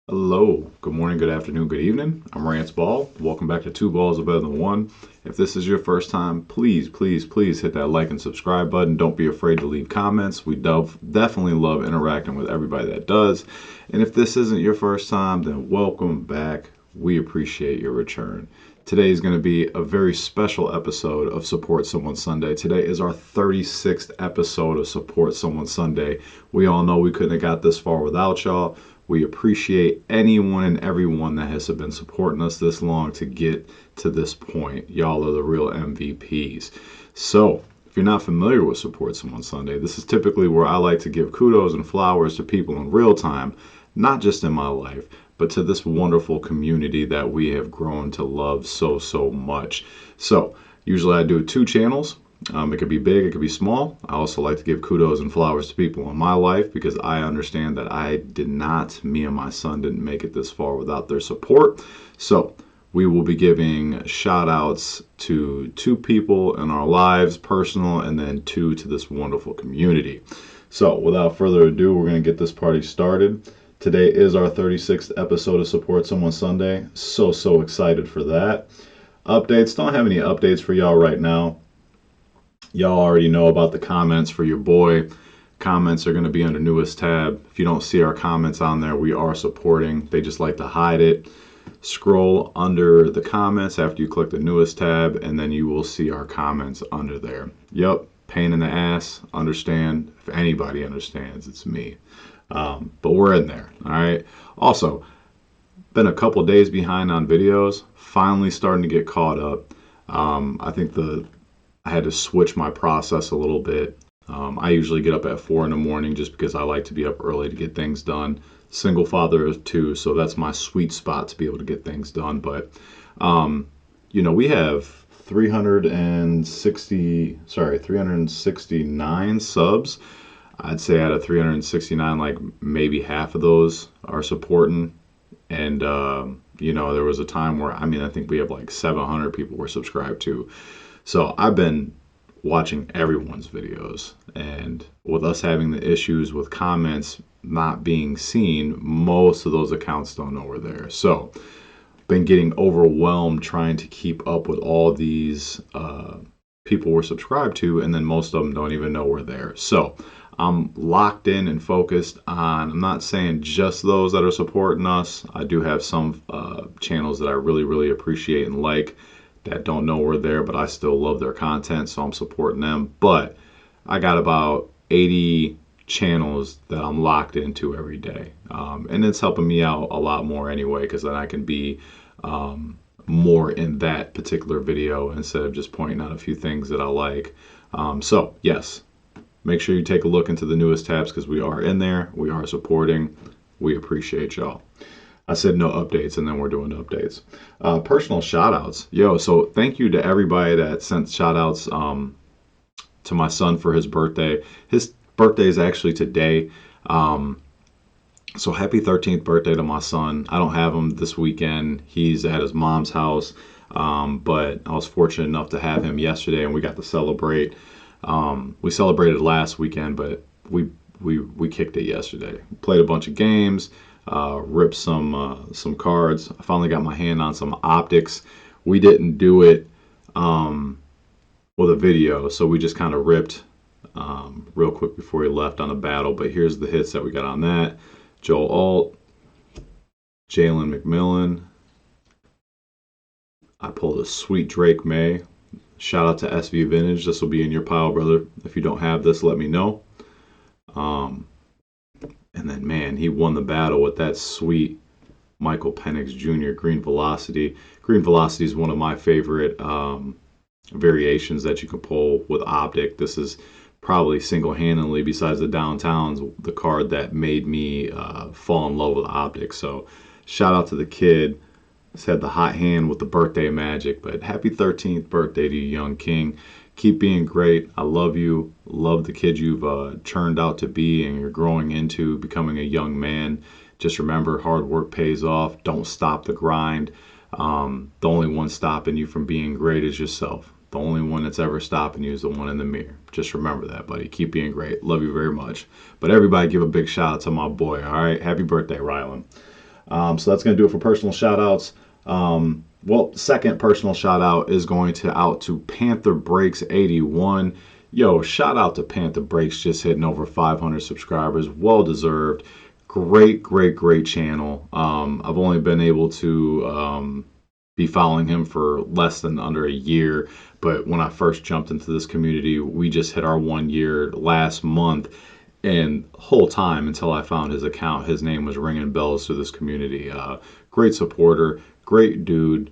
Hello, good morning, good afternoon, good evening. I'm Rance Ball. Welcome back to Two Balls Are Better Than One. If this is your first time, please hit that like and subscribe button. Don't be afraid to leave comments. We definitely love interacting with everybody that does. And if this isn't your first time, then welcome back. We appreciate your return. Today is going to be a very special episode of Support Somone Sunday. Today is our 36th episode of Support Somone Sunday. We all know we couldn't have got this far without y'all. We appreciate anyone and everyone that has been supporting us this long to get to this point. Y'all are the real MVPs. So, if you're not familiar with Support Somone Sunday, this is typically where I like to give kudos and flowers to people in real time, not just in my life, but to this wonderful community that we have grown to love so much. So, usually I do two channels. It could be big, it could be small. I also like to give kudos and flowers to people in my life because I understand that me and my son didn't make it this far without their support. So we will be giving shout outs to two people in our lives, personal, and then two to this wonderful community. So without further ado, we're going to get this party started. Today is our 36th episode of Support Somone Sunday. So excited for that. Updates, don't have any updates for y'all right now. Y'all already know about the comments for your boy. Comments are going to be under newest tab. If you don't see our comments on there, we are supporting. They just like to hide it. Scroll under the comments after you click the newest tab, and then you will see our comments under there. Yep, pain in the ass. Understand. If anybody understands, it's me. But we're in there. All right. Also, been a couple days behind on videos. Finally starting to get caught up. I think I had to switch my process a little bit. I usually get up at 4 in the morning just because I like to be up early to get things done. Single father of two, so that's my sweet spot to be able to get things done. But, we have 369 subs. I'd say out of 369, like maybe half of those are supporting. And, there was a time where, I think we have like 700 people we're subscribed to. So I've been watching everyone's videos, and with us having the issues with comments not being seen, most of those accounts don't know we're there. So been getting overwhelmed trying to keep up with all these people we're subscribed to, and then most of them don't even know we're there. So I'm locked in and focused on, I'm not saying just those that are supporting us. I do have some channels that I really appreciate and like that don't know we're there, but I still love their content, so I'm supporting them. But I got about 80 channels that I'm locked into every day, and it's helping me out a lot more anyway, because then I can be more in that particular video instead of just pointing out a few things that I like. So yes, make sure you take a look into the newest tabs because we are in there, we are supporting, we appreciate y'all. I said no updates, and then we're doing updates. Personal shout-outs. So thank you to everybody that sent shout-outs to my son for his birthday. His birthday is actually today. So happy 13th birthday to my son. I don't have him this weekend. He's at his mom's house. But I was fortunate enough to have him yesterday, and we got to celebrate. We celebrated last weekend, but we kicked it yesterday. Played a bunch of games. Ripped some cards. I finally got my hand on some optics. We didn't do it with a video, so we just kind of ripped real quick before he left on a battle. But here's the hits that we got on that. Joel Alt, Jalen McMillan. I pulled a sweet Drake May. Shout out to SV Vintage. This will be in your pile, brother. If you don't have this, let me know. And then, man, he won the battle with that sweet Michael Penix Jr. Green Velocity. Green Velocity is one of my favorite variations that you can pull with Optic. This is probably single-handedly, besides the Downtowns, the card that made me fall in love with Optic. So shout out to the kid. He's had the hot hand with the birthday magic. But happy 13th birthday to you, young king. Keep being great. I love you. Love the kid you've turned out to be and you're growing into becoming a young man. Just remember, hard work pays off. Don't stop the grind. The only one stopping you from being great is yourself. The only one that's ever stopping you is the one in the mirror. Just remember that, buddy. Keep being great. Love you very much. But everybody give a big shout out to my boy, all right? Happy birthday, Rylan. So that's going to do it for personal shout outs. Well, second personal shout out is going out to Panther Breaks 81. Yo, shout out to Panther Breaks, just hitting over 500 subscribers. Well deserved. Great, great, great channel. I've only been able to be following him for less than under a year, but when I first jumped into this community, we just hit our 1 year last month, and whole time until I found his account, his name was ringing bells through this community. Great supporter, great dude,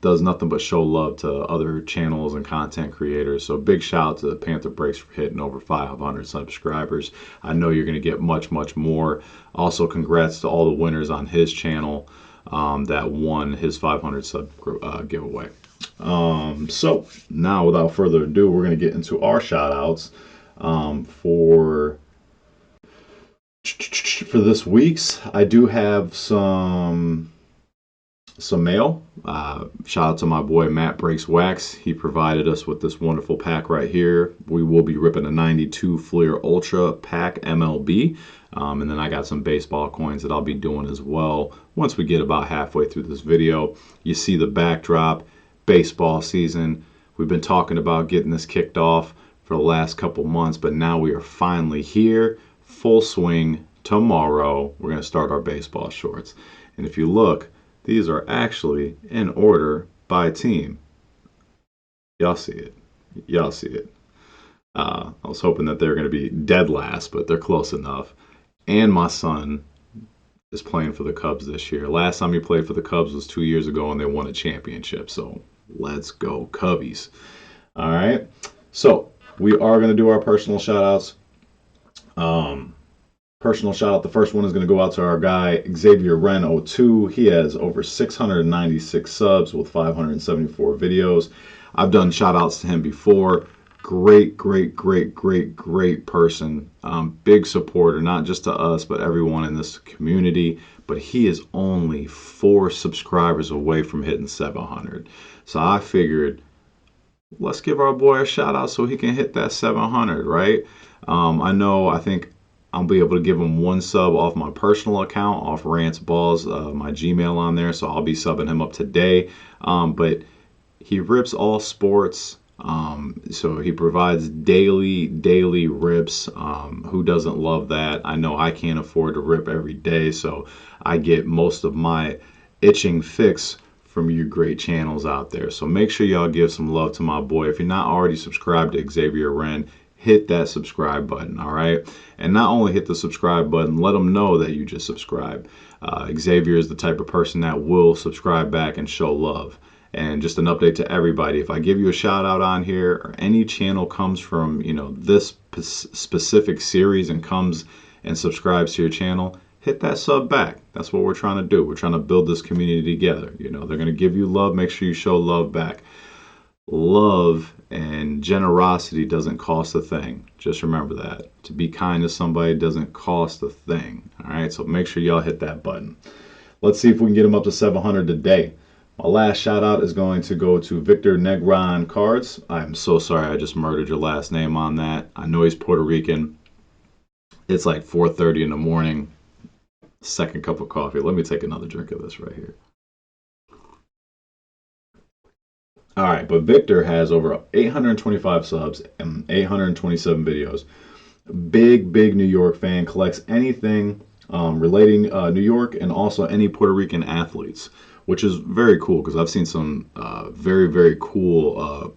does nothing but show love to other channels and content creators. So big shout out to Panther Breaks for hitting over 500 subscribers. I know you're going to get much, much more. Also, congrats to all the winners on his channel that won his 500 sub giveaway. So now, without further ado, we're going to get into our shout outs for this week's. I do have some mail. Shout out to my boy Matt Breaks Wax. He provided us with this wonderful pack right here. We will be ripping a 92 Fleer Ultra pack MLB. And then I got some baseball coins that I'll be doing as well once we get about halfway through this video. You see the backdrop, baseball season. We've been talking about getting this kicked off for the last couple months, but now we are finally here, full swing. Tomorrow we're going to start our baseball shorts. And if you look, these are actually in order by team. Y'all see it. Y'all see it. I was hoping that they're going to be dead last, but they're close enough. And my son is playing for the Cubs this year. Last time he played for the Cubs was 2 years ago, and they won a championship. So let's go Cubbies. All right. So we are going to do our personal shout-outs. Personal shout out. The first one is going to go out to our guy, Xavier Wren 02. He has over 696 subs with 574 videos. I've done shout outs to him before. Great, great, great, great, great person. Big supporter, not just to us, but everyone in this community. But he is only 4 subscribers away from hitting 700. So I figured, let's give our boy a shout out so he can hit that 700, right? I think I'll be able to give him 1 sub off my personal account, off Rance Ball's, my Gmail on there. So I'll be subbing him up today. But he rips all sports. So he provides daily rips. Who doesn't love that? I know I can't afford to rip every day, so I get most of my itching fix from you great channels out there. So make sure y'all give some love to my boy. If you're not already subscribed to Xavier Wren, hit that subscribe button, all right? And not only hit the subscribe button, let them know that you just subscribed. Xavier is the type of person that will subscribe back and show love. And just an update to everybody, if I give you a shout out on here, or any channel comes from, this specific series and comes and subscribes to your channel, hit that sub back. That's what we're trying to do. We're trying to build this community together. They're going to give you love. Make sure you show love back. Love and generosity doesn't cost a thing. Just remember that. To be kind to somebody doesn't cost a thing. All right, so make sure y'all hit that button. Let's see if we can get him up to 700 today. My last shout out is going to go to Victor Negron Cards. I'm so sorry I just murdered your last name on that. I know he's Puerto Rican. It's like 4:30 in the morning. Second cup of coffee. Let me take another drink of this right here. All right, but Victor has over 825 subs and 827 videos. Big New York fan, collects anything relating New York and also any Puerto Rican athletes, which is very cool because I've seen some very cool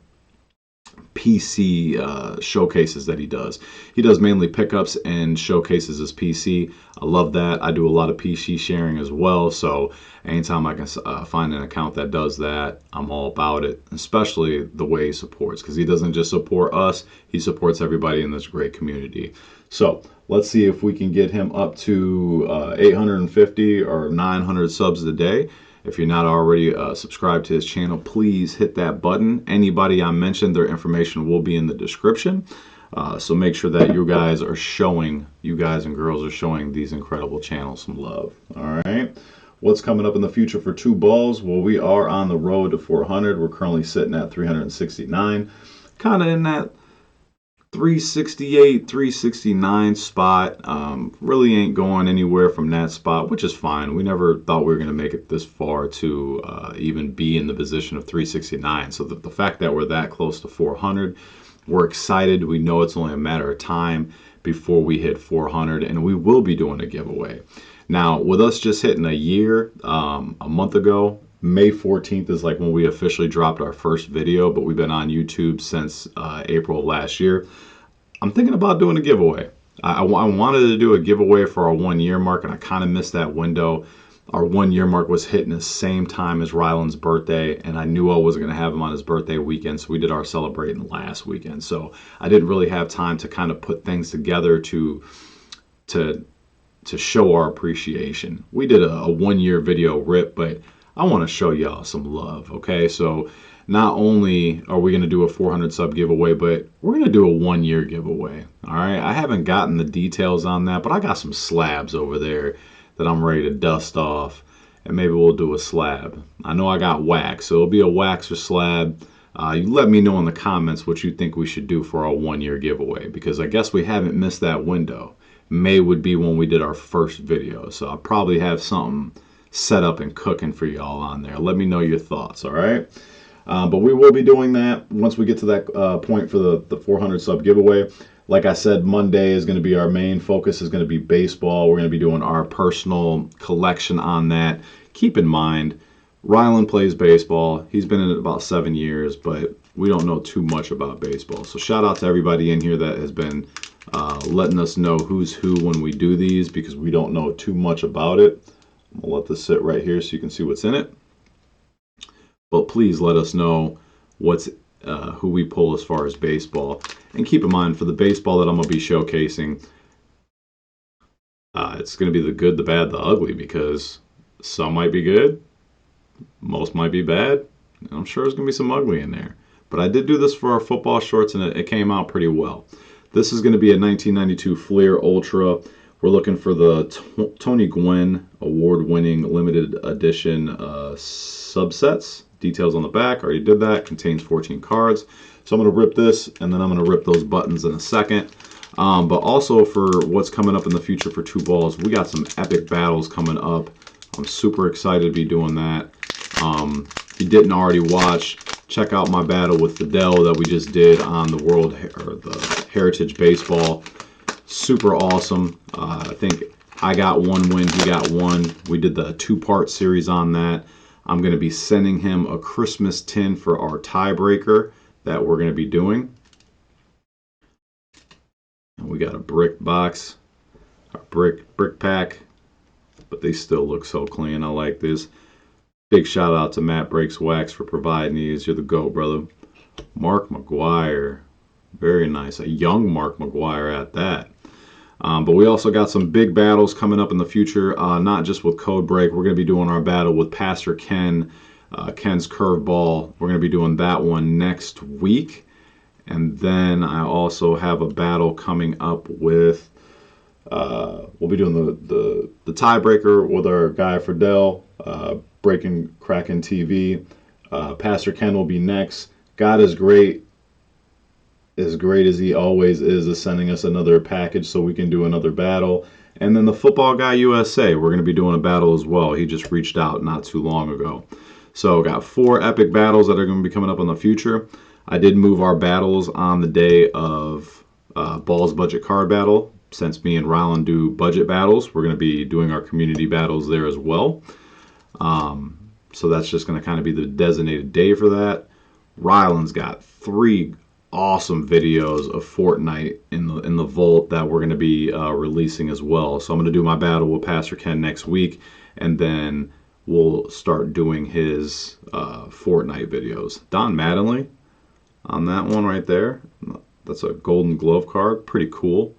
PC showcases that he does. He does mainly pickups and showcases his PC. I love that. I do a lot of PC sharing as well, so anytime I can find an account that does that, I'm all about it, especially the way he supports, because he doesn't just support us, he supports everybody in this great community. So let's see if we can get him up to 850 or 900 subs a day. If you're not already subscribed to his channel, please hit that button. Anybody I mentioned, their information will be in the description. So make sure that you guys and girls are showing these incredible channels some love. All right. What's coming up in the future for Two Balls? Well, we are on the road to 400. We're currently sitting at 369. Kind of in that 368, 369 spot. Really ain't going anywhere from that spot, which is fine. We never thought we were going to make it this far to even be in the position of 369. So the fact that we're that close to 400, we're excited. We know it's only a matter of time before we hit 400, and we will be doing a giveaway. Now, with us just hitting a year, a month ago, May 14th is like when we officially dropped our first video, but we've been on YouTube since April of last year. I'm thinking about doing a giveaway. I wanted to do a giveaway for our 1 year mark, and I kind of missed that window. Our 1 year mark was hitting the same time as Rylan's birthday, and I knew I wasn't going to have him on his birthday weekend, so we did our celebrating last weekend. So I didn't really have time to kind of put things together to show our appreciation. We did a 1 year video rip, but I want to show y'all some love, okay? So not only are we going to do a 400 sub giveaway, but we're going to do a 1 year giveaway, all right? I haven't gotten the details on that, but I got some slabs over there that I'm ready to dust off, and maybe we'll do a slab. I know I got wax, so it'll be a wax or slab. You let me know in the comments what you think we should do for our 1 year giveaway, because I guess we haven't missed that window. May would be when we did our first video, so I'll probably have something set up and cooking for y'all on there. Let me know your thoughts, all right? But we will be doing that once we get to that point for the 400 sub giveaway. Like I said, Monday is going to be our main focus, is going to be baseball. We're going to be doing our personal collection on that. Keep in mind, Rylan plays baseball. He's been in it about 7 years, but we don't know too much about baseball. So shout out to everybody in here that has been letting us know who's who when we do these, because we don't know too much about it. I'll let this sit right here so you can see what's in it. But please let us know what's who we pull as far as baseball. And keep in mind, for the baseball that I'm going to be showcasing, it's going to be the good, the bad, the ugly, because some might be good, most might be bad, and I'm sure there's going to be some ugly in there. But I did do this for our football shorts, and it came out pretty well. This is going to be a 1992 Fleer Ultra. We're looking for the Tony Gwynn award-winning limited edition subsets. Details on the back, already did that. Contains 14 cards. So I'm going to rip this, and then I'm going to rip those buttons in a second. But also for what's coming up in the future for Two Balls, we got some epic battles coming up. I'm super excited to be doing that. If you didn't already watch, check out my battle with Fidel that we just did on the Heritage Baseball. Super awesome. I think I got one win, he got one. We did the 2-part series on that. I'm going to be sending him a Christmas tin for our tiebreaker that we're going to be doing. And we got a brick box, a brick pack, but they still look so clean. I like this. Big shout out to Matt Breaks Wax for providing these. You're the GOAT, brother. Mark McGuire. Very nice. A young Mark McGuire at that. But we also got some big battles coming up in the future, not just with Code Break. We're going to be doing our battle with Pastor Ken, Ken's Curveball. We're going to be doing that one next week. And then I also have a battle coming up with, we'll be doing the tiebreaker with our guy Fidel, Breaking Kraken TV. Pastor Ken will be next. God is great. As great as he always is sending us another package so we can do another battle. And then the Football Guy USA, we're going to be doing a battle as well. He just reached out not too long ago. So got 4 epic battles that are going to be coming up in the future. I did move our battles on the day of Ball's Budget Card Battle. Since me and Rylan do budget battles, we're going to be doing our community battles there as well. So that's just going to kind of be the designated day for that. Rylan's got 3 awesome videos of Fortnite in the vault that we're going to be releasing as well. So I'm going to do my battle with Pastor Ken next week, and then we'll start doing his Fortnite videos. Don Mattingly on that one right there. That's a Golden Glove card. Pretty cool.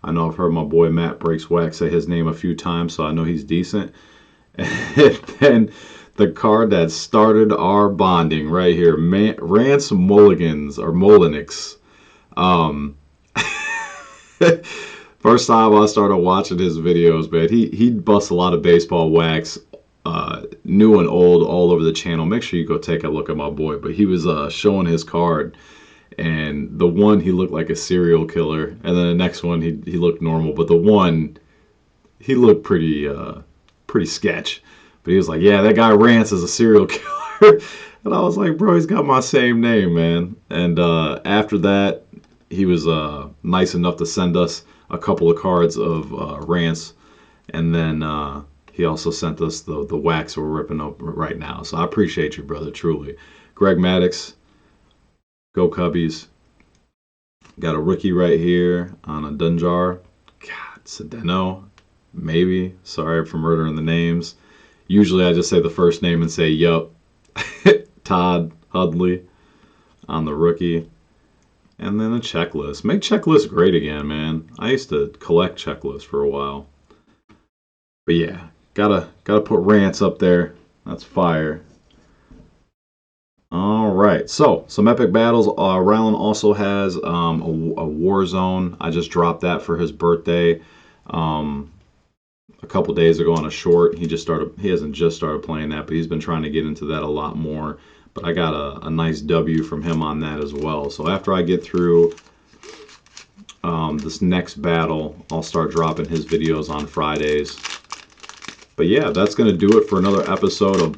I know I've heard my boy Matt Breaks Wax say his name a few times, so I know he's decent. And then the card that started our bonding right here, Rance Mulligans or Molinix. First time I started watching his videos, man, he busts a lot of baseball wax, new and old, all over the channel. Make sure you go take a look at my boy. But he was showing his card, And the one, he looked like a serial killer, and then the next one, he looked normal. But the one, he looked pretty sketch. But he was like, yeah, that guy Rance is a serial killer. And I was like, bro, he's got my same name, man. And after that, he was nice enough to send us a couple of cards of Rance. And then he also sent us the wax we're ripping up right now. So I appreciate you, brother, truly. Greg Maddox, go Cubbies. Got a rookie right here on a Dunjar. God, Sedeno, maybe. Sorry for murdering the names. Usually I just say the first name and say, yup. Todd Hudley on the rookie. And then a checklist. Make checklists great again, man. I used to collect checklists for a while. But yeah, gotta put Rance up there. That's fire. All right, so some epic battles. Rylan also has a Warzone. I just dropped that for his birthday a couple days ago on a short. He hasn't just started playing that, but he's been trying to get into that a lot more. But I got a nice W from him on that as well. So after I get through this next battle, I'll start dropping his videos on Fridays. But yeah, that's going to do it for another episode of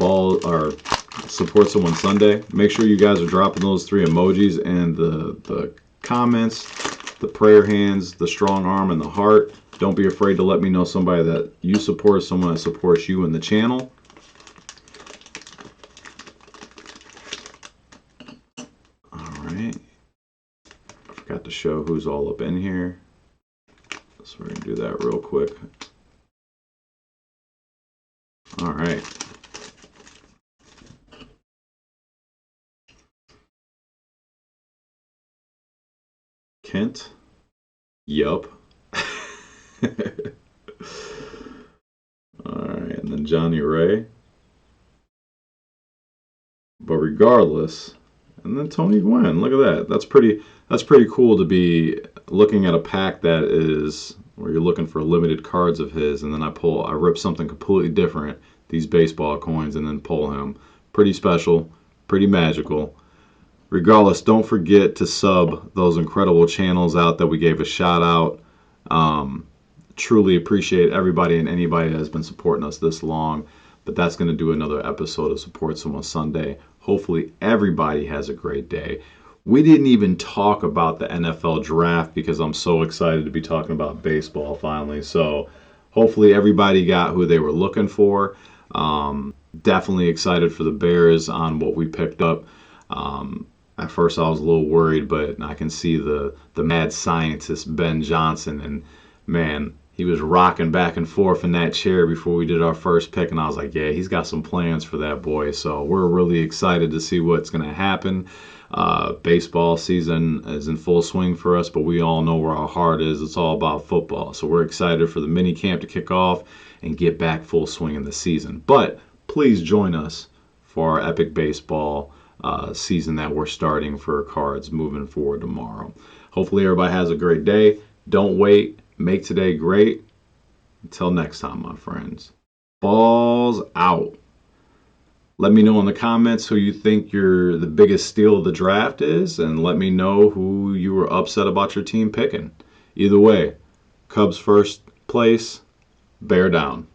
Support Somone Sunday. Make sure you guys are dropping those 3 emojis and the comments, the prayer hands, the strong arm, and the heart. Don't be afraid to let me know somebody that you support, someone that supports you in the channel. All right. I forgot to show who's all up in here. So we're going to do that real quick. All right. Kent. Yup. Alright, and then Johnny Ray. But regardless, and then Tony Gwen. Look at that. That's pretty cool to be looking at a pack that is where you're looking for limited cards of his, and then I rip something completely different, these baseball coins, and then pull him. Pretty special, pretty magical. Regardless, don't forget to sub those incredible channels out that we gave a shout out. Truly appreciate everybody and anybody that has been supporting us this long. But that's going to do another episode of Support Somone Sunday. Hopefully everybody has a great day. We didn't even talk about the NFL draft because I'm so excited to be talking about baseball finally. So hopefully everybody got who they were looking for. Definitely excited for the Bears on what we picked up. At first I was a little worried, but I can see the mad scientist Ben Johnson, and man, he was rocking back and forth in that chair before we did our first pick, and I was like, yeah, he's got some plans for that boy. So we're really excited to see what's going to happen. Baseball season is in full swing for us, but we all know where our heart is. It's all about football. So we're excited for the mini camp to kick off and get back full swing in the season. But please join us for our epic baseball season that we're starting for cards moving forward tomorrow. Hopefully everybody has a great day. Don't wait. Make today great. Until next time, my friends. Balls out. Let me know in the comments who you think the biggest steal of the draft is, and let me know who you were upset about your team picking. Either way, Cubs first place, bear down.